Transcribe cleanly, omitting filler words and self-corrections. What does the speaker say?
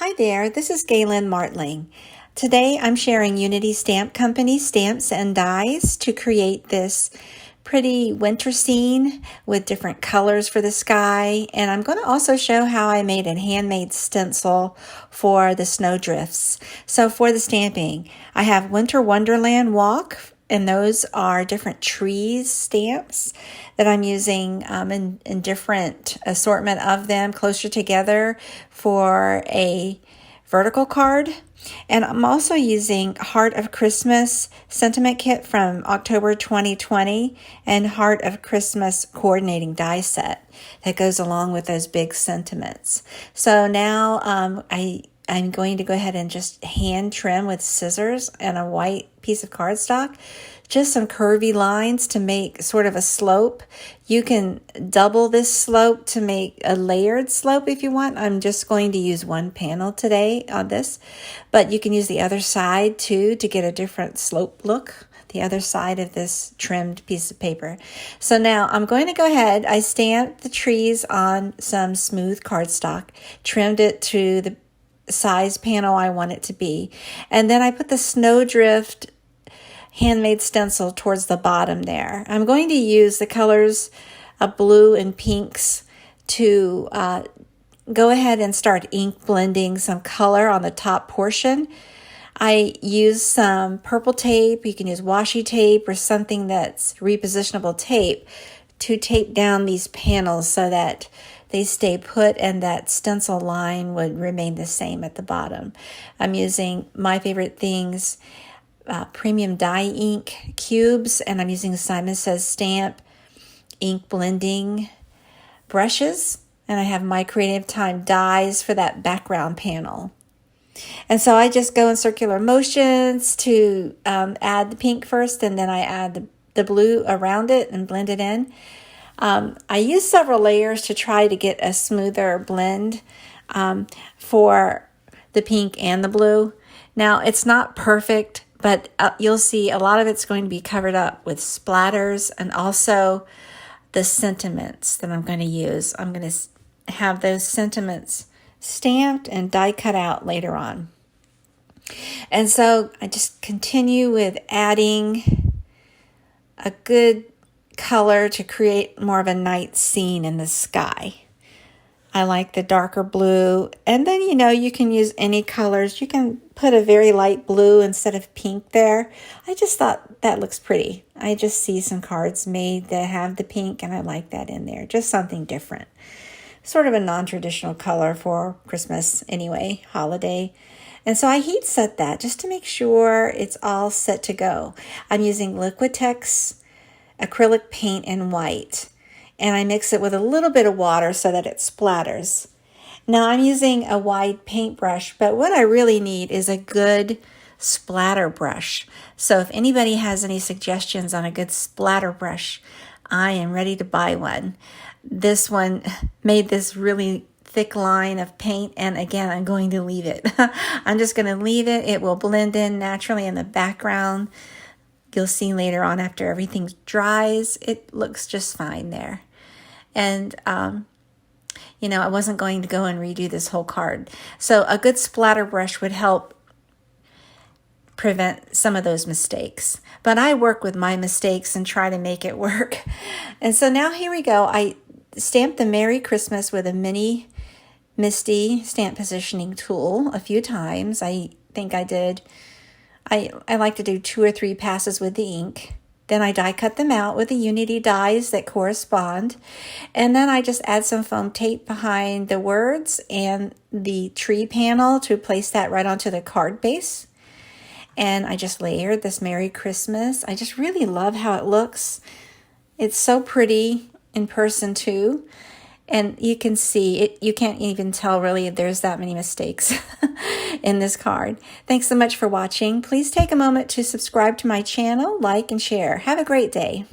Hi there, this is Galen Martling. Today I'm sharing Unity Stamp Company stamps and dies to create this pretty winter scene with different colors for the sky. And I'm going to also show how I made a handmade stencil for the snowdrifts. So for the stamping, I have Winter Wonderland Walk, and those are different trees stamps that I'm using in different assortment of them closer together for a vertical card. And I'm also using Heart of Christmas sentiment kit from October 2020 and Heart of Christmas coordinating die set that goes along with those big sentiments. So now I'm going to go ahead and just hand trim with scissors and a white piece of cardstock, just some curvy lines to make sort of a slope. You can double this slope to make a layered slope if you want. I'm just going to use one panel today on this, but you can use the other side too to get a different slope look, the other side of this trimmed piece of paper. So now I'm going to go ahead, I stamped the trees on some smooth cardstock, trimmed it to the size panel I want it to be. And then I put the snowdrift handmade stencil towards the bottom there. I'm going to use the colors of blue and pinks to go ahead and start ink blending some color on the top portion. I use some purple tape. You can use washi tape or something that's repositionable tape to tape down these panels so that they stay put and that stencil line would remain the same at the bottom. I'm using My Favorite Things premium dye ink cubes, and I'm using Simon Says Stamp ink blending brushes, and I have My Creative Time dies for that background panel. And so I just go in circular motions to add the pink first, and then I add the blue around it and blend it in. I use several layers to try to get a smoother blend for the pink and the blue. Now, it's not perfect, but you'll see a lot of it's going to be covered up with splatters and also the sentiments that I'm going to use. I'm going to have those sentiments stamped and die cut out later on. And so I just continue with adding a good color to create more of a night scene in the sky. I like the darker blue, and then you can use any colors. You can put a very light blue instead of pink there. I just thought that looks pretty. I just see some cards made that have the pink, and I like that in there. Just something different. Sort of a non-traditional color for Christmas anyway, holiday. And so I heat set that just to make sure it's all set to go. I'm using Liquitex acrylic paint in white, and I mix it with a little bit of water so that it splatters. Now I'm using a wide paintbrush, but what I really need is a good splatter brush. So if anybody has any suggestions on a good splatter brush, I am ready to buy one. This one made this really thick line of paint, and again, I'm going to leave it. I'm just going to leave it. It will blend in naturally in the background. You'll see later on after everything dries, it looks just fine there. And, I wasn't going to go and redo this whole card. So a good splatter brush would help prevent some of those mistakes. But I work with my mistakes and try to make it work. And so now here we go. I stamped the Merry Christmas with a mini Misti stamp positioning tool a few times. I think I did. I like to do 2 or 3 passes with the ink. Then I die cut them out with the Unity dies that correspond. And then I just add some foam tape behind the words and the tree panel to place that right onto the card base. And I just layered this Merry Christmas. I just really love how it looks. It's so pretty in person too. And you can see it, you can't even tell really there's that many mistakes in this card. Thanks so much for watching. Please take a moment to subscribe to my channel, like, and share. Have a great day.